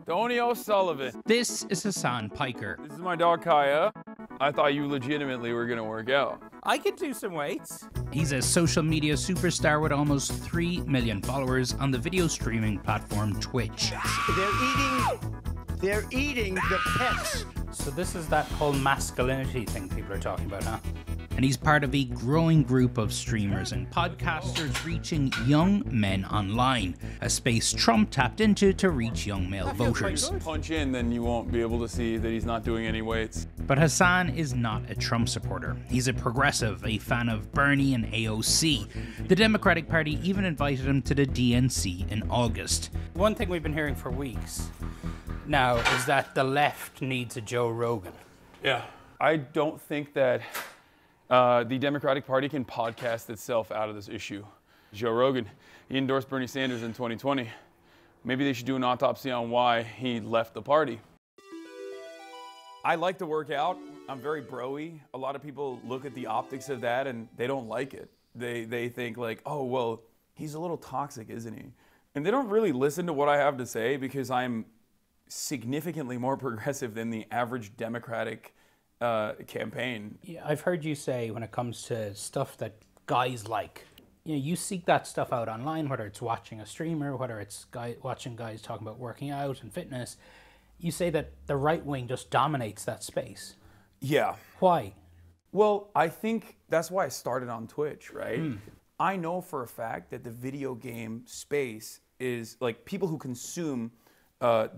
Tony O'Sullivan. This is Hassan Piker. This is my dog Kaya. I thought you legitimately were gonna work out. I could do some weights. He's a social media superstar with almost 3 million followers on the video streaming platform Twitch. They're eating the pets. So this is that whole masculinity thing people are talking about, huh? And he's part of a growing group of streamers and podcasters reaching young men online, a space Trump tapped into to reach young male voters. Punch in, then you won't be able to see that he's not doing any weights. But Hassan is not a Trump supporter. He's a progressive, a fan of Bernie and AOC. The Democratic Party even invited him to the DNC in August. One thing we've been hearing for weeks now is that the left needs a Joe Rogan. Yeah. I don't think that the Democratic Party can podcast itself out of this issue. Joe Rogan, he endorsed Bernie Sanders in 2020. Maybe they should do an autopsy on why he left the party. I like to work out. I'm very bro-y. A lot of people look at the optics of that and they don't like it. They think like, oh, well, he's a little toxic, isn't he? And they don't really listen to what I have to say because I'm significantly more progressive than the average Democratic campaign. Yeah, I've heard you say when it comes to stuff that guys like, you seek that stuff out online, whether it's watching a streamer, whether it's watching guys talking about working out and fitness. You say that the right wing just dominates that space. Yeah. Why? Well, I think that's why I started on Twitch, right? I know for a fact that the video game space is like people who consume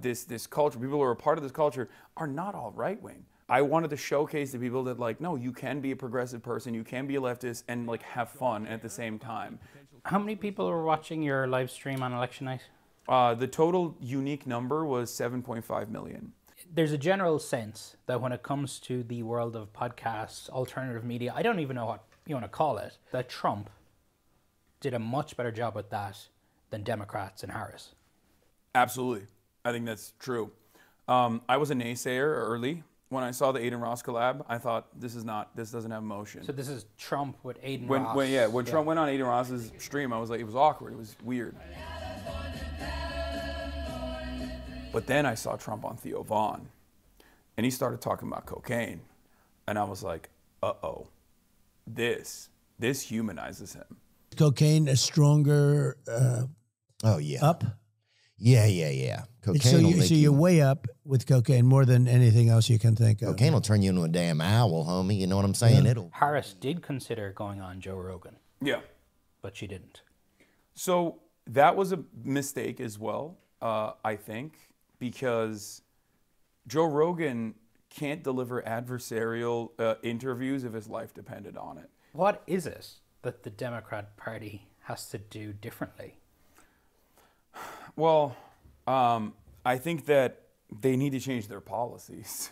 this culture, people who are a part of this culture are not all right wing. I wanted to showcase to people that like, no, you can be a progressive person, you can be a leftist and like have fun at the same time. How many people were watching your live stream on election night? The total unique number was 7.5 million. There's a general sense that when it comes to the world of podcasts, alternative media, I don't even know what you want to call it, that Trump did a much better job with that than Democrats and Harris. Absolutely. I think that's true. I was a naysayer early. When I saw the Aiden Ross collab, I thought this doesn't have motion. So this is Trump with Aiden When Ross. Trump went on Aiden Ross's stream, I was like, it was awkward, it was weird. But then I saw Trump on Theo Vaughn, and he started talking about cocaine, and I was like, uh-oh, this humanizes him. Cocaine a stronger Oh yeah. up? Yeah. Cocaine will make So you're way up with cocaine more than anything else you can think of. Cocaine will turn you into a damn owl, homie. You know what I'm saying? Yeah. It'll. Harris did consider going on Joe Rogan, Yeah. but she didn't. So that was a mistake as well, I think, because Joe Rogan can't deliver adversarial interviews if his life depended on it. What is it that the Democrat Party has to do differently? Well, I think that they need to change their policies.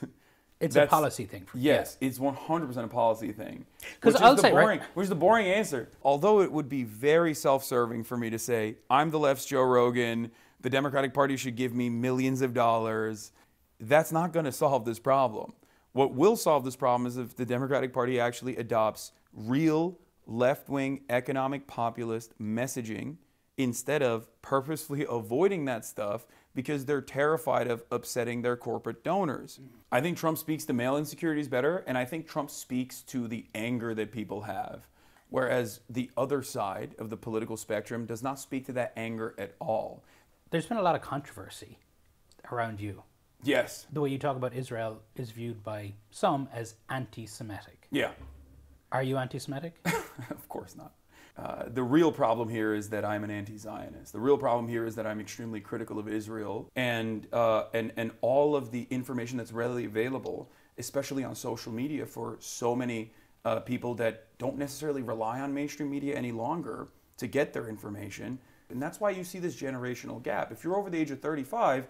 It's a policy thing. Yes, it's 100% a policy thing. 'Cause I'll say, right- which is the boring answer. Although it would be very self-serving for me to say, I'm the left's Joe Rogan, the Democratic Party should give me millions of dollars. That's not going to solve this problem. What will solve this problem is if the Democratic Party actually adopts real left-wing economic populist messaging instead of purposefully avoiding that stuff because they're terrified of upsetting their corporate donors. I think Trump speaks to male insecurities better, and I think Trump speaks to the anger that people have, whereas the other side of the political spectrum does not speak to that anger at all. There's been a lot of controversy around you. Yes. The way you talk about Israel is viewed by some as anti-Semitic. Yeah. Are you anti-Semitic? Of course not. The real problem here is that I'm an anti-Zionist. The real problem here is that I'm extremely critical of Israel and all of the information that's readily available, especially on social media for so many people that don't necessarily rely on mainstream media any longer to get their information. And that's why you see this generational gap. If you're over the age of 35,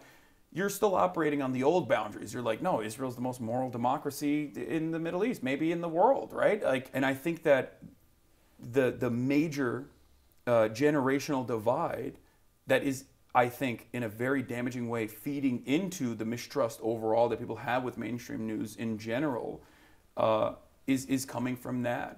you're still operating on the old boundaries. You're like, no, Israel's the most moral democracy in the Middle East, maybe in the world, right? And I think that the major generational divide that is, I think, in a very damaging way, feeding into the mistrust overall that people have with mainstream news in general, is coming from that.